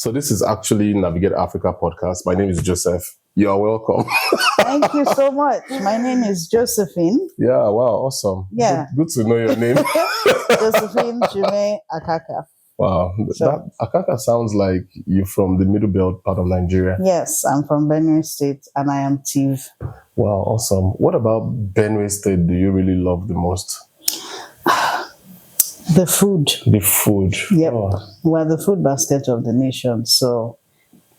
So this is actually Navigate Africa podcast. My name is Joseph. You are welcome. Thank you so much. My name is Josephine. Yeah, wow, awesome. Yeah. Good to know your name. Josephine Jume Akaka. Wow, So- that Akaka sounds like you're from the Middle Belt part of Nigeria. Yes, I'm from Benue State and I am Tiv. Wow, awesome. What about Benue State do you really love the most? The food. The food. Yep. Oh. We're the food basket of the nation. So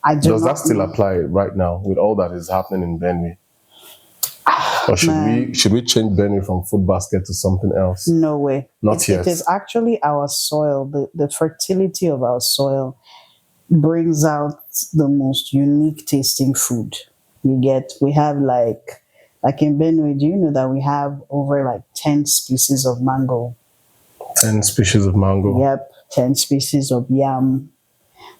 I do Does not that still know- apply right now with all that is happening in Benue? Or Man. should we change Benue from food basket to something else? No way. Not yet. It is actually our soil. The fertility of our soil brings out the most unique tasting food. We have like in Benue, do you know that we have over like 10 species of mango? 10 species of mango. Yep, 10 species of yam.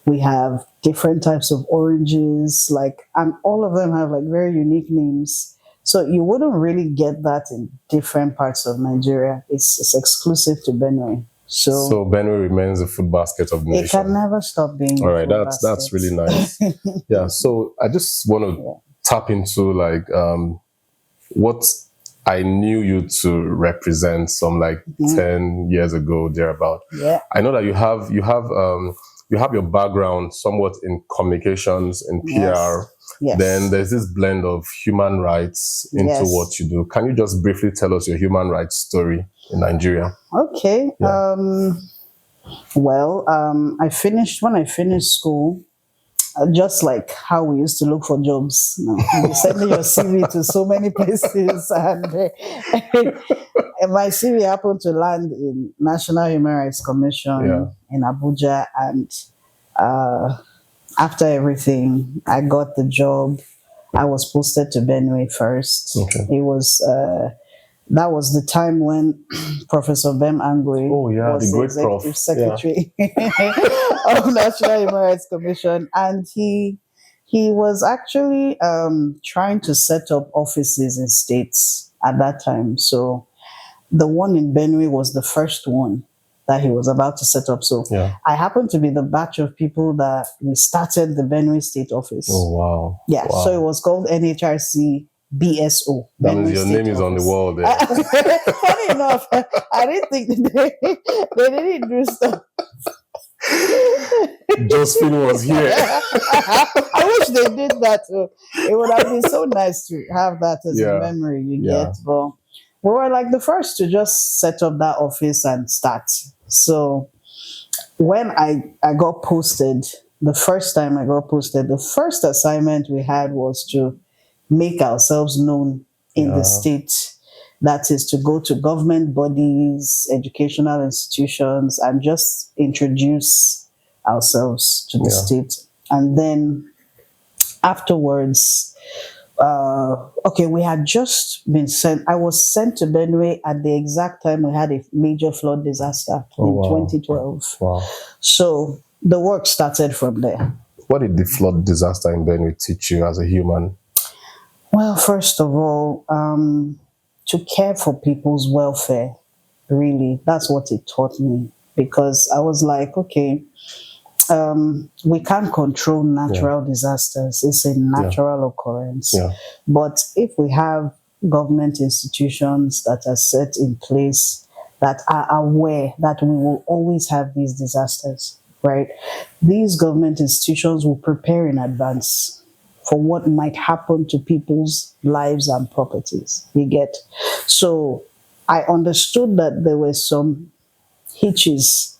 We have different types of oranges, and all of them have like very unique names. So you wouldn't really get that in different parts of Nigeria. It's exclusive to Benue. So Benue remains the food basket of the It nation. can never stop being. All right, a food that's basket. really nice. Yeah, so I just want to tap into what I knew you to represent some 10 years ago thereabout. Yeah. I know that you have your background somewhat in communications, in PR. Yes. Then there's this blend of human rights into Yes. what you do. Can you just briefly tell us your human rights story in Nigeria? Okay. Yeah. When I finished school, just like how we used to look for jobs. You sending your CV to so many places, and my CV happened to land in National Human Rights Commission in Abuja, and after everything, I got the job. I was posted to Benue first. Okay. It was that was the time when Professor Bem Angwe was the the great prof. executive secretary of National Human Rights Commission, and he was actually trying to set up offices in states at that time. So the one in Benue was the first one that he was about to set up. So I happened to be the batch of people that we started the Benue State office. Oh, wow. Yeah, Wow. so it was called NHRC BSO. That means Benue your State name is on the office. wall there. Funny enough, I didn't think they didn't do stuff. Josephine was here. I wish they did that too. It would have been so nice to have that as a memory, you get. But we were like the first to just set up that office and start. So when I got posted, the first time I got posted, the first assignment we had was to make ourselves known in the state. That is to go to government bodies, educational institutions, and just introduce ourselves to the state. And then afterwards, we had just been sent. I was sent to Benue at the exact time we had a major flood disaster in 2012. Wow. So the work started from there. What did the flood disaster in Benue teach you as a human? Well, first of all, to care for people's welfare, really, that's what it taught me. Because I was like, okay, we can't control natural disasters. It's a natural occurrence. Yeah. But if we have government institutions that are set in place that are aware that we will always have these disasters, right? These government institutions will prepare in advance for what might happen to people's lives and properties. You get? So I understood that there were some hitches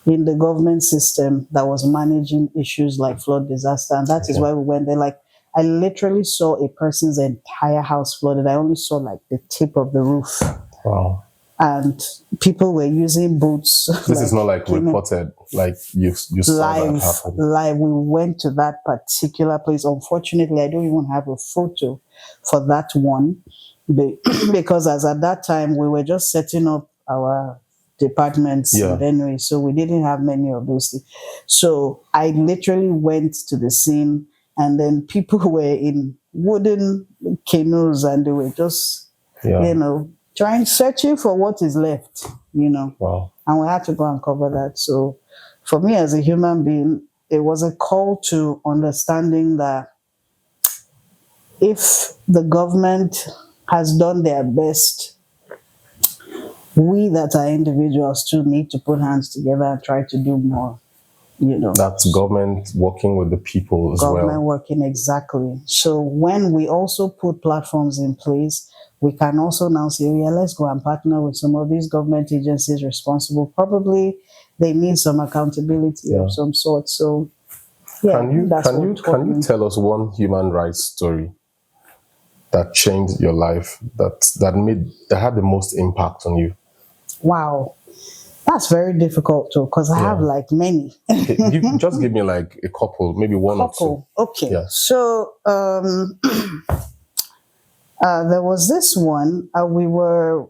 in the government system that was managing issues like flood disaster. And that is why we went there. Like, I literally saw a person's entire house flooded. I only saw like the tip of the roof. Wow. And people were using boats. This is not like reported, like you saw that happen. Live. We went to that particular place. Unfortunately, I don't even have a photo for that one because as at that time, we were just setting up our departments in Benue, so we didn't have many of those things. So I literally went to the scene, and then people were in wooden canoes, and they were just, searching for what is left, Wow. And we had to go and cover that. So for me as a human being, it was a call to understanding that if the government has done their best, we that are individuals too need to put hands together and try to do more. That's government working with the people as government working, exactly. So when we also put platforms in place, we can also now say, yeah, let's go and partner with some of these government agencies responsible. Probably they need some accountability of some sort. So yeah, can you tell us one human rights story that changed your life, that had the most impact on you? Wow. That's very difficult too, because I have like many. Just give me like a couple, maybe one or two. Okay. Yeah. So there was this one. We were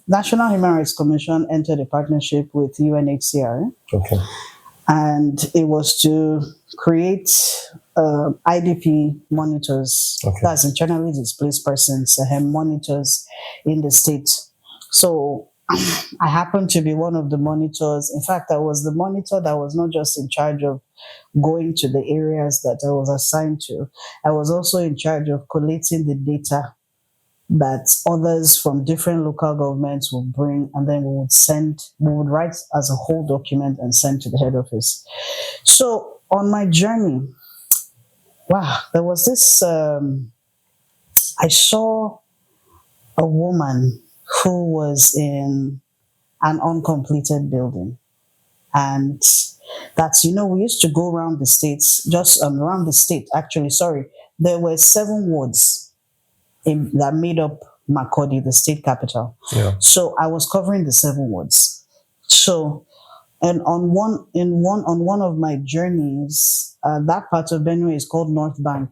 National Human Rights Commission entered a partnership with UNHCR. Okay. And it was to create IDP monitors. Okay. That's internally displaced persons monitors in the state. So I happened to be one of the monitors. In fact, I was the monitor that was not just in charge of going to the areas that I was assigned to. I was also in charge of collating the data that others from different local governments would bring, and then we would write as a whole document and send to the head office. So on my journey, wow, there was this, I saw a woman who was in an uncompleted building. And that's, we used to go around the states, around the state, actually, sorry. There were 7 wards that made up Makurdi, the state capital. Yeah. So I was covering the 7 wards. So, and on one of my journeys, that part of Benue is called North Bank.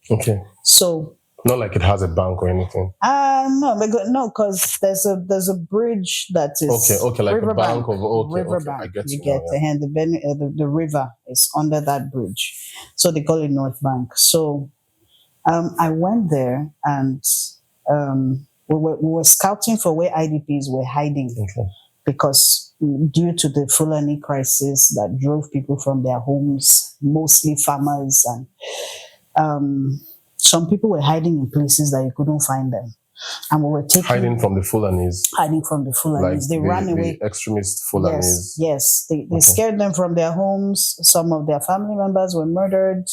Okay. So, not like it has a bank or anything. No, because there's a bridge that is okay, like a bank of riverbank. I get you get the hand. The river is under that bridge, so they call it North Bank. So I went there and we were scouting for where IDPs were hiding, because due to the Fulani crisis that drove people from their homes, mostly farmers, and some people were hiding in places that you couldn't find them. And we were hiding from the Fulanis. Hiding from the Fulanis. Like they ran away. The extremist Fulanis. Yes. They scared them from their homes. Some of their family members were murdered.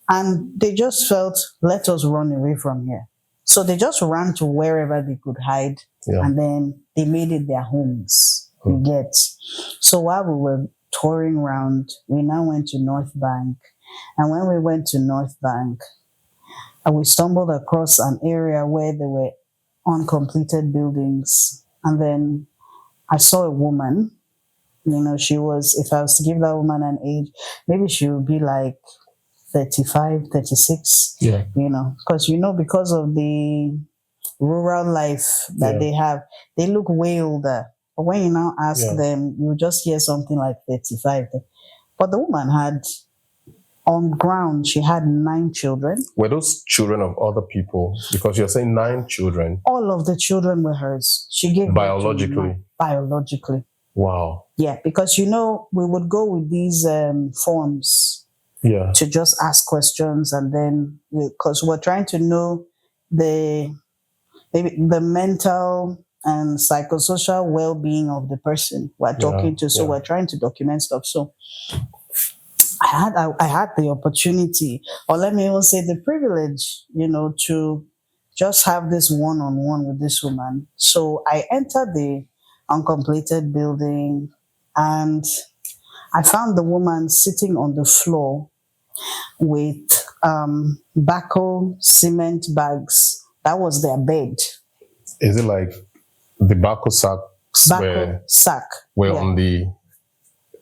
And they just felt, let us run away from here. So they just ran to wherever they could hide. Yeah. And then they made it their homes. You get. So while we were touring around, we now went to North Bank. And when we went to North Bank, we stumbled across an area where there were uncompleted buildings. And then I saw a woman. She was, if I was to give that woman an age, maybe she would be like 35, 36. Yeah. Because, because of the rural life that they have, they look way older. But when you now ask them, you just hear something like 35. But the woman had, on ground, she had 9 children. Were those children of other people? Because you're saying 9 children. All of the children were hers. She gave biologically. Biologically. Wow. Yeah, because we would go with these forms. Yeah. To just ask questions, and then because we're trying to know the mental and psychosocial well-being of the person we're talking to. So we're trying to document stuff. So I had the opportunity, or let me even say the privilege, to just have this one-on-one with this woman. So I entered the uncompleted building, and I found the woman sitting on the floor with backhoe cement bags. That was their bed. Is it like the backhoe sacks were on the...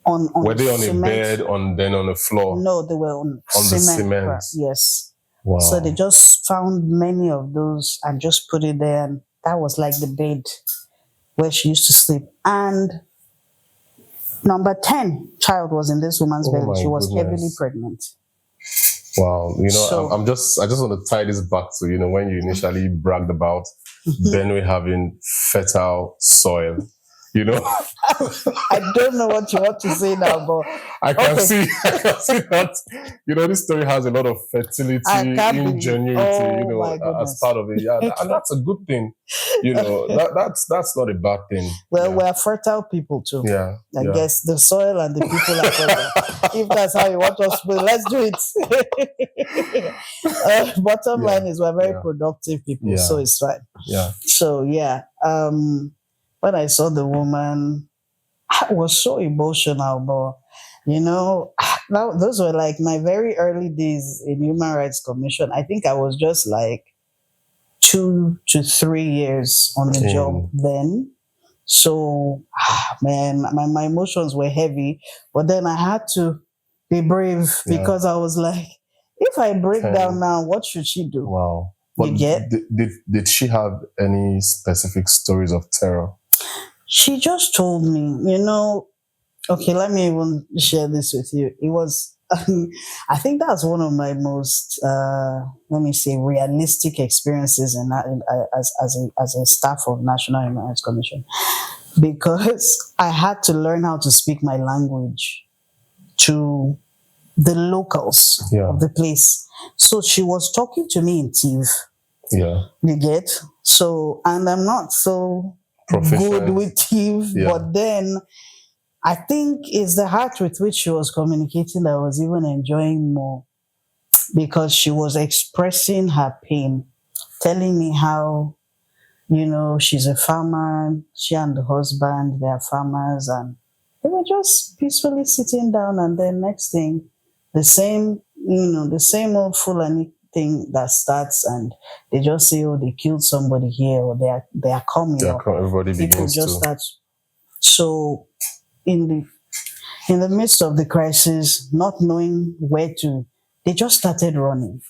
were they on cement? A bed, then on the floor? No, they were on the cement. Yes. Wow. So they just found many of those and just put it there, and that was like the bed where she used to sleep. And number 10 child was in this woman's belly. She was heavily pregnant. Wow. I just want to tie this back to, when you initially bragged about Benue having fertile soil. you know. I don't know what you want to say now, but I can see that, you know, this story has a lot of fertility, ingenuity, you know, as part of it. Yeah, and that's a good thing. You know, that's not a bad thing. Well, we're fertile people too. Yeah. I guess the soil and the people are fertile. If that's how you want us to, let's do it. Bottom line is we're very productive people, so it's fine. Yeah. So when I saw the woman, I was so emotional, but you know, those were like my very early days in Human Rights Commission. I think I was just like 2 to 3 years on the job then. So, man, my emotions were heavy, but then I had to be brave because I was like, if I break down now, what should she do? Wow. But you get? Did she have any specific stories of terror? She just told me, you know, okay, let me even share this with you. It was, I think that's one of my most, let me say, realistic experiences as a staff of National Human Rights Commission, because I had to learn how to speak my language to the locals of the place. So she was talking to me in Tiv. Yeah. You get? So, and I'm not so good with Tiv, but then I think it's the heart with which she was communicating that I was even enjoying more, because she was expressing her pain, telling me how, you know, she's a farmer, she and the husband, they are farmers, and they were just peacefully sitting down, and then next thing, the same old Fulani thing that starts, and they just say, oh, they killed somebody here, or they are coming. Everybody People begins just to start. So in the midst of the crisis, not knowing where to, they just started running.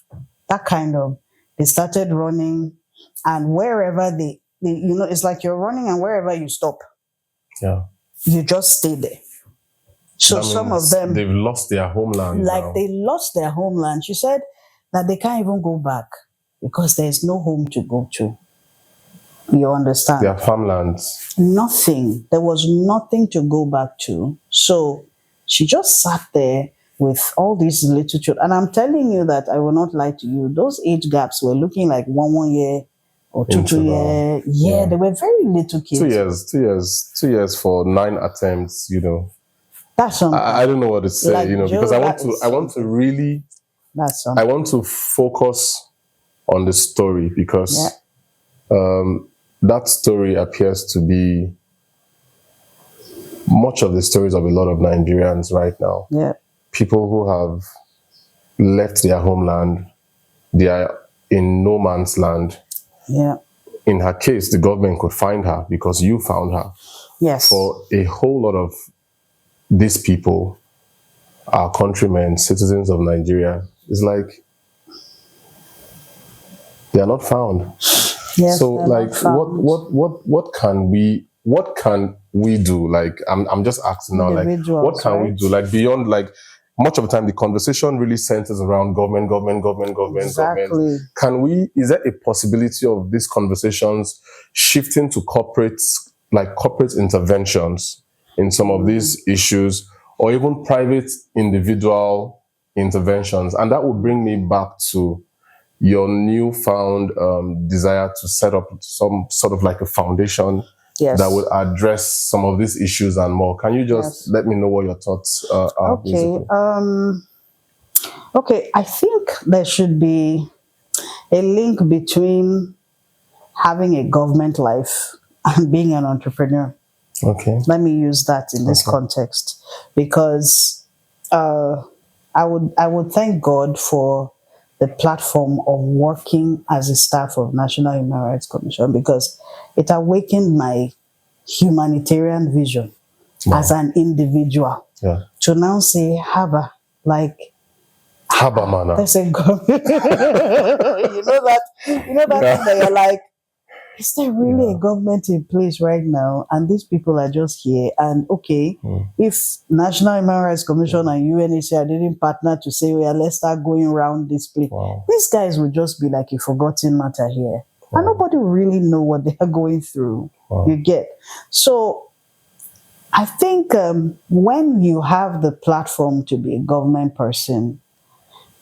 They started running, and wherever they you know, it's like you're running, and wherever you stop, you just stay there. So some of them, they've lost their homeland. Like they lost their homeland. She said that they can't even go back because there's no home to go to. You understand? Their farmlands. Nothing. There was nothing to go back to. So she just sat there with all these little children. And I'm telling you that I will not lie to you. Those age gaps were looking like one year or two year. Yeah, they were very little kids. 2 years for 9 attempts, you know. That's something. I don't know what to say, like, you know, because I want to really, I want to focus on the story, because that story appears to be much of the stories of a lot of Nigerians right now. Yeah. People who have left their homeland, they are in no man's land. Yeah. In her case, the government could find her because you found her. Yes. For a whole lot of these people, our countrymen, citizens of Nigeria, it's like they are not found. Yes, so like what can we do? Like I'm just asking now, like what can we do? Like beyond, like much of the time the conversation really centers around government. Exactly. Is there a possibility of these conversations shifting to corporate interventions in some of these issues, or even private individual interventions? And that would bring me back to your newfound desire to set up some sort of like a foundation that would address some of these issues and more. Can you just let me know what your thoughts are? Okay. Okay, I think there should be a link between having a government life and being an entrepreneur. Okay. Let me use that in this context, because I would thank God for the platform of working as a staff of National Human Rights Commission, because it awakened my humanitarian vision as an individual to now say, Haba, like Haba mana. There's a government. you know that thing that you're like, is there really a government in place right now? And these people are just here. And if National Human Rights Commission and UNHCR didn't partner to say, well, let's start going around this place, these guys would just be like a forgotten matter here. And nobody will really know what they are going through. You get? So I think when you have the platform to be a government person,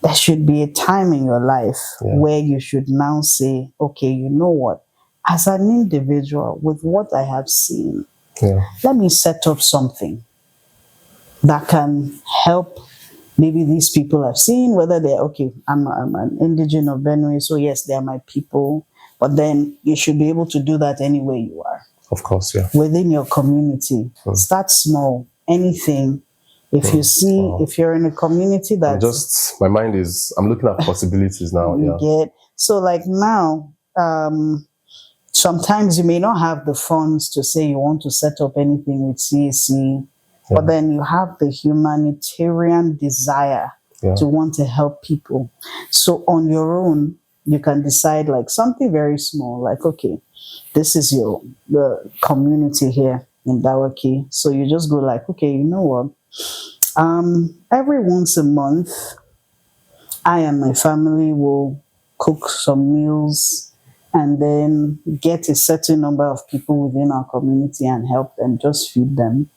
there should be a time in your life where you should now say, okay, you know what? As an individual, with what I have seen, let me set up something that can help maybe these people I've seen, whether they're okay, I'm an indigenous of Benue, so yes, they're my people. But then you should be able to do that anywhere you are. Of course, yeah. Within your community. Start small. Anything. If you see, if you're in a community that my mind is, I'm looking at possibilities now. You get so like now, sometimes you may not have the funds to say you want to set up anything with CAC, but then you have the humanitarian desire to want to help people. So on your own, you can decide like something very small, like, okay, this is the community here in Dawaki. So you just go like, okay, you know what? Every once a month, I and my family will cook some meals and then get a certain number of people within our community and help them, just feed them,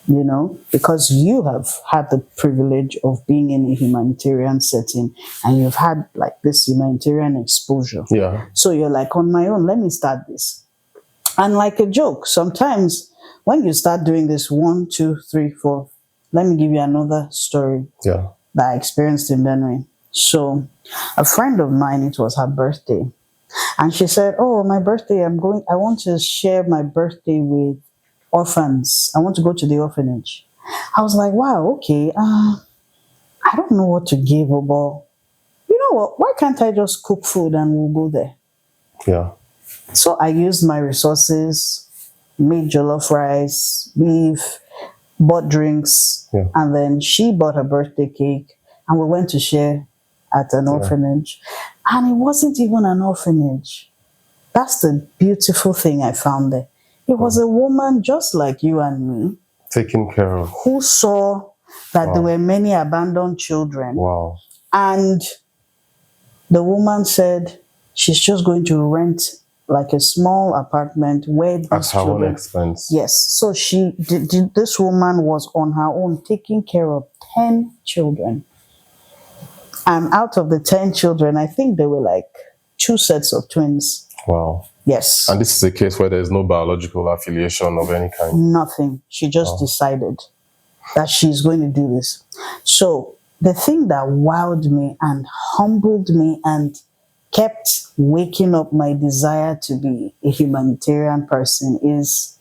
you know, because you have had the privilege of being in a humanitarian setting and you've had like this humanitarian exposure. Yeah. So you're like, on my own, let me start this. And like a joke, sometimes when you start doing this 1, 2, 3, 4, let me give you another story that I experienced in Benue. So a friend of mine, it was her birthday. And she said, oh, my birthday, I want to share my birthday with orphans. I want to go to the orphanage. I was like, wow, okay. I don't know what to give, but you know what? Why can't I just cook food and we'll go there? Yeah. So I used my resources, made jollof rice, beef, bought drinks, and then she bought a birthday cake, and we went to share at an orphanage. And it wasn't even an orphanage. That's the beautiful thing I found there. It was a woman just like you and me. Taken care of. Who saw that there were many abandoned children. Wow. And the woman said she's just going to rent like a small apartment where these at her children, own expense. Yes. So this woman was on her own taking care of 10 children. And out of the 10 children, I think there were like 2 sets of twins. Wow. Yes. And this is a case where there's no biological affiliation of any kind. Nothing. She just decided that she's going to do this. So the thing that wowed me and humbled me and kept waking up my desire to be a humanitarian person is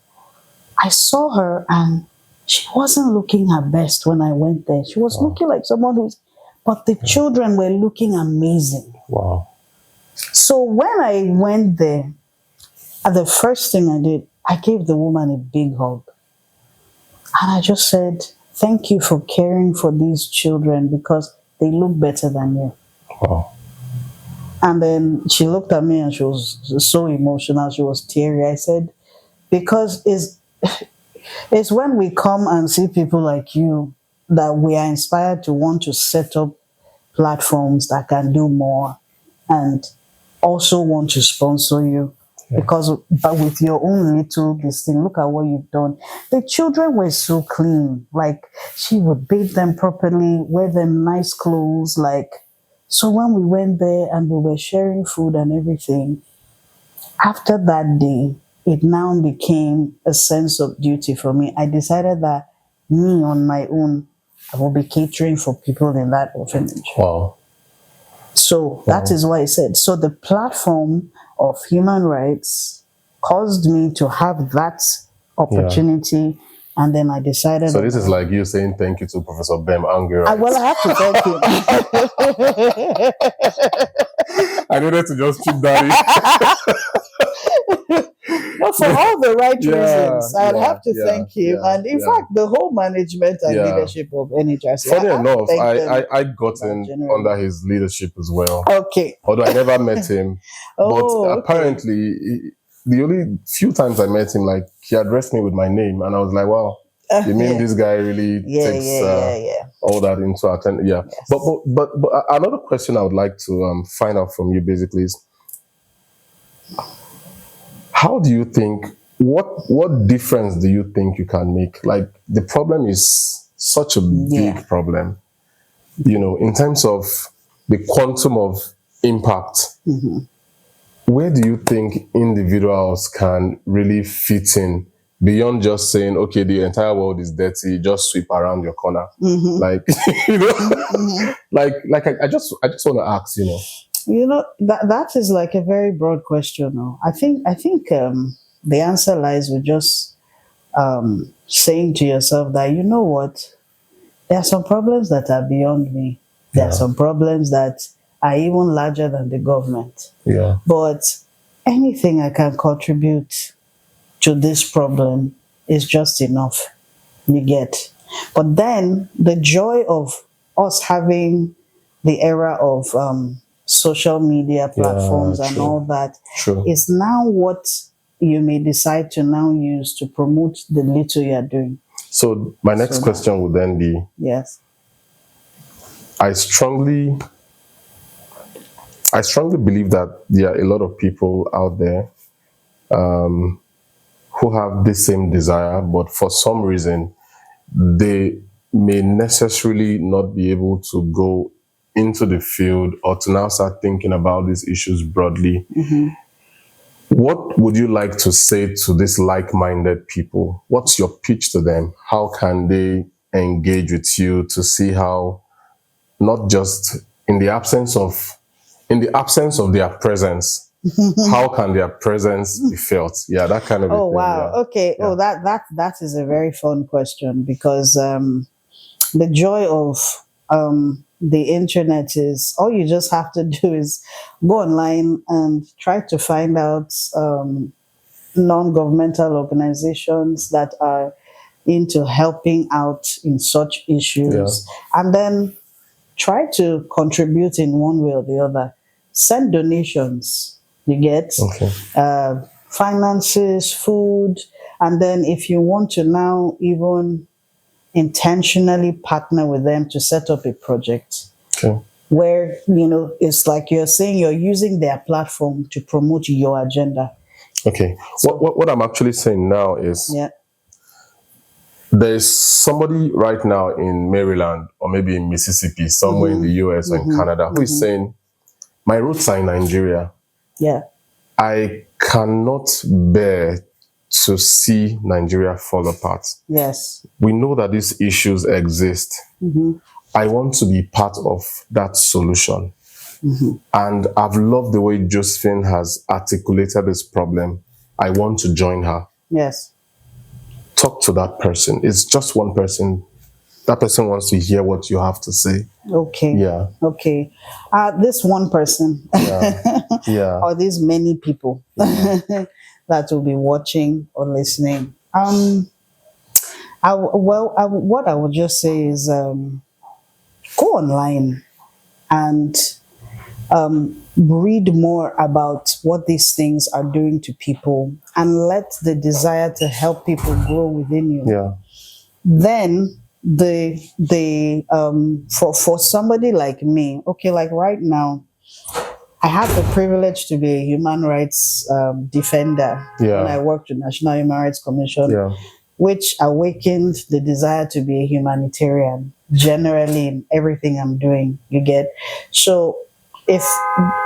I saw her and she wasn't looking her best when I went there. She was looking like someone but the children were looking amazing. Wow. So when I went there, the first thing I did, I gave the woman a big hug. And I just said, thank you for caring for these children because they look better than you. Wow. And then she looked at me and she was so emotional. She was teary. I said, because it's when we come and see people like you that we are inspired to want to set up platforms that can do more and also want to sponsor you. But with your own little this thing, look at what you've done. The children were so clean. Like, she would bathe them properly, wear them nice clothes. Like, so when we went there and we were sharing food and everything, after that day, it now became a sense of duty for me. I decided that me on my own, I will be catering for people in that orphanage. Wow. So that is why I said, so the platform of human rights caused me to have that opportunity. And then I decided. So this is like you saying thank you to Professor Bem Angry. Well, I have to thank you. I needed to just keep that in. No, for all the right reasons. I'd have to thank him. And in fact, the whole management and leadership of NHRC. Funny enough, I got in under his leadership as well. Okay. Although I never met him. But apparently, the only few times I met him, like, he addressed me with my name. And I was like, wow, you mean this guy really takes all that into account? Yeah. Yes. But another question I would like to find out from you basically is, how do you think what difference do you think you can make? Like, the problem is such a big problem, in terms of the quantum of impact. Where do you think individuals can really fit in beyond just saying, okay, the entire world is dirty, just sweep around your corner? Like, I just want to ask, that is like a very broad question. No? I think the answer lies with just saying to yourself that, you know what, there are some problems that are beyond me. There are some problems that are even larger than the government. Yeah. But anything I can contribute to this problem is just enough. You get. But then the joy of us having the era of social media platforms and all that is now what you may decide to now use to promote the little you're doing. So my next question would then be, yes, I strongly believe that there are a lot of people out there who have the same desire, but for some reason, they may necessarily not be able to go into the field or to now start thinking about these issues broadly. What would you like to say to these like-minded people? What's your pitch to them? How can they engage with you to see how, not just in the absence of their presence, how can their presence be felt? Yeah, that kind of Oh, thing. wow. Yeah. Okay. Yeah. Oh, that is a very fun question, because the joy of the internet is, all you just have to do is go online and try to find out non-governmental organizations that are into helping out in such issues, and then try to contribute in one way or the other. Send donations, you get, finances, food, and then if you want to now even intentionally partner with them to set up a project where, it's like you're saying you're using their platform to promote your agenda. Okay. So, what I'm actually saying now is, there's somebody right now in Maryland or maybe in Mississippi, somewhere in the US or in Canada, who is saying, my roots are in Nigeria. Yeah. I cannot bear to see Nigeria fall apart. Yes. We know that these issues exist. I want to be part of that solution. And I've loved the way Josephine has articulated this problem. I want to join her. Yes. Talk to that person. It's just one person. That person wants to hear what you have to say. Okay. Yeah. Okay. This one person. Yeah. Or these many people that will be watching or listening. What I would just say is go online and read more about what these things are doing to people, and let the desire to help people grow within you. Yeah. Then for somebody like me, okay, like right now, I have the privilege to be a human rights defender when I worked with National Human Rights Commission, which awakened the desire to be a humanitarian generally in everything I'm doing. You get? So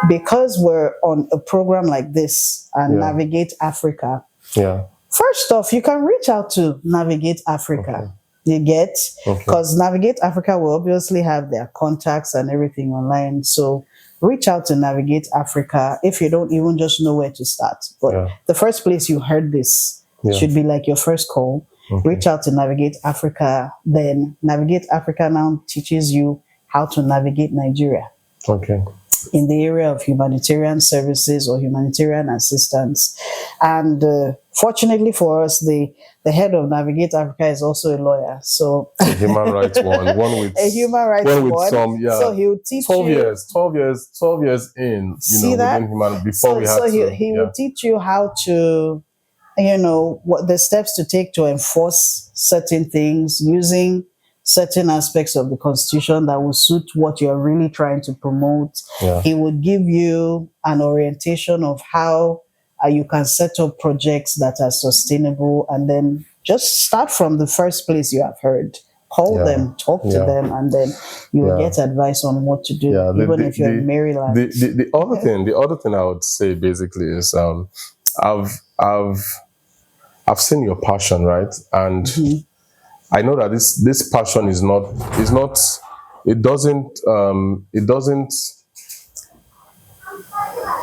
because we're on a program like this and Navigate Africa, first off, you can reach out to Navigate Africa. You get? Because Navigate Africa will obviously have their contacts and everything online. So reach out to Navigate Africa if you don't even just know where to start. But the first place you heard this should be like your first call. Reach out to Navigate Africa. Then Navigate Africa now teaches you how to navigate Nigeria. In the area of humanitarian services or humanitarian assistance. And fortunately for us, the head of Navigate Africa is also a lawyer. So a human rights one with a human rights one. So he will teach 12 you. 12 years in, see that? He will teach you how to, what the steps to take to enforce certain things using certain aspects of the Constitution that will suit what you're really trying to promote. He would give you an orientation of how you can set up projects that are sustainable, and then just start from the first place you have heard. Call them, talk to them, and then you will get advice on what to do, even if you're in Maryland. The other thing I would say basically is, I've seen your passion, right? And I know that this passion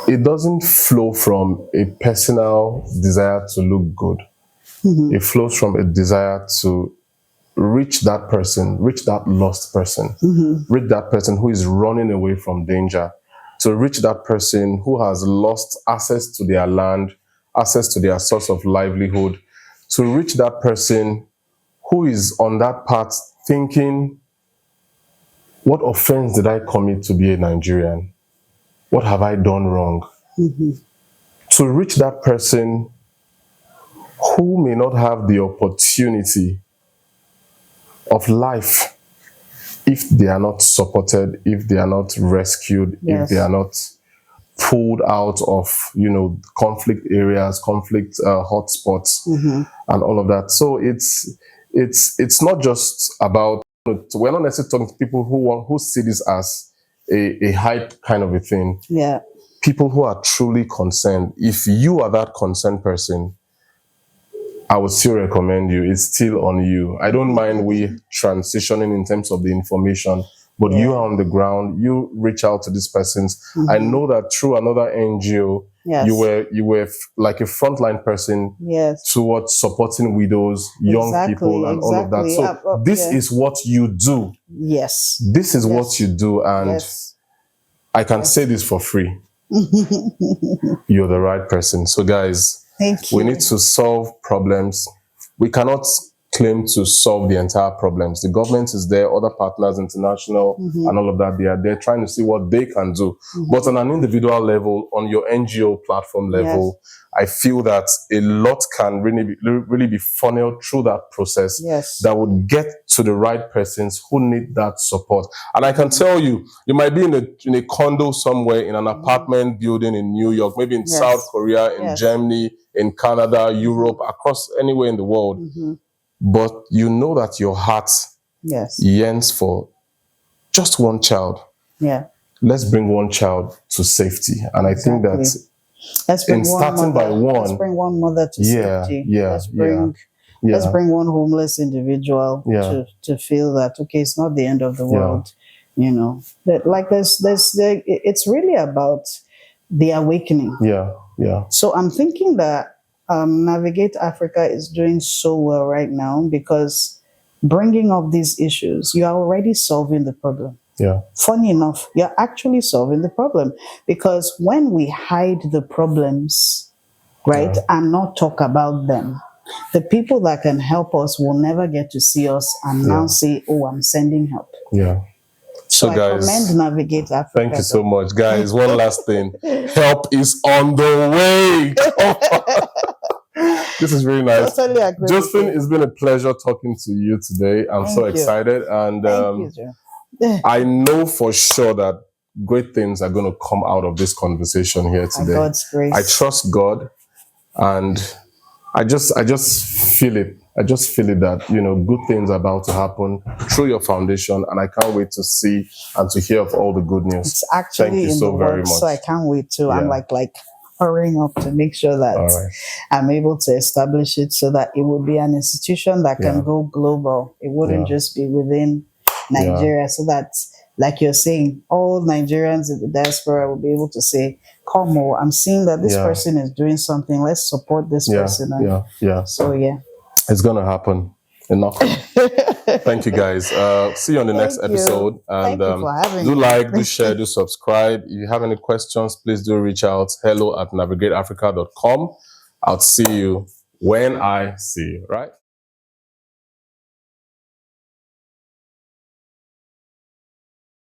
it doesn't flow from a personal desire to look good. It flows from a desire to reach that person, reach that lost person, reach that person who is running away from danger, to reach that person who has lost access to their land, access to their source of livelihood, to reach that person who is on that path thinking, what offense did I commit to be a Nigerian? What have I done wrong? To reach that person who may not have the opportunity of life if they are not supported, if they are not rescued, if they are not pulled out of, conflict areas, conflict hotspots, and all of that. So it's not just about, we're not necessarily talking to people who see this as a hype kind of a thing. Yeah. People who are truly concerned. If you are that concerned person, I would still recommend you. It's still on you. I don't mind we transitioning in terms of the information, but you are on the ground. You reach out to these persons. I know that through another NGO, you were like a frontline person towards supporting widows, young people, and all of that. So this is what you do. Yes. This is what you do, and I can say this for free. You're the right person. So guys, thank you. We need to solve problems. We cannot claim to solve the entire problems. The government is there, other partners, international, and all of that. They are there trying to see what they can do. But on an individual level, on your NGO platform level, I feel that a lot can really be funneled through that process that would get to the right persons who need that support. And I can tell you, you might be in a condo somewhere, in an apartment building in New York, maybe in South Korea, in Germany, in Canada, Europe, across anywhere in the world. But you know that your heart yearns for just one child. Let's bring one child to safety. And I think that let's bring starting by one. Let's bring one mother to safety. Let's bring one homeless individual to feel that, okay, it's not the end of the world. That like it's really about the awakening. So I'm thinking that Navigate Africa is doing so well right now because bringing up these issues, you are already solving the problem. Funny enough, you're actually solving the problem, because when we hide the problems, and not talk about them, the people that can help us will never get to see us and now say, oh, I'm sending help. So guys, I commend Navigate Africa. Thank you so much, guys. One last thing, help is on the way. This is really nice. Totally agree. Josephine, it's been a pleasure talking to you today. I'm so excited, and I know for sure that great things are going to come out of this conversation here today. By God's grace. I trust God, and I just feel it. I just feel it that, good things are about to happen through your foundation, and I can't wait to see and to hear of all the good news. It's actually Thank you in so the very works, much. so I can't wait to. I'm like hurrying up to make sure that I'm able to establish it so that it will be an institution that can go global. It wouldn't just be within Nigeria, so that, like you're saying, all Nigerians in the diaspora will be able to say, come on, I'm seeing that this person is doing something. Let's support this person. So, it's going to happen. Enough. Thank you, guys. See you on the next episode. And do like, do share, do subscribe. If you have any questions, please do reach out. hello@navigateafrica.com. I'll see you when I see you, right?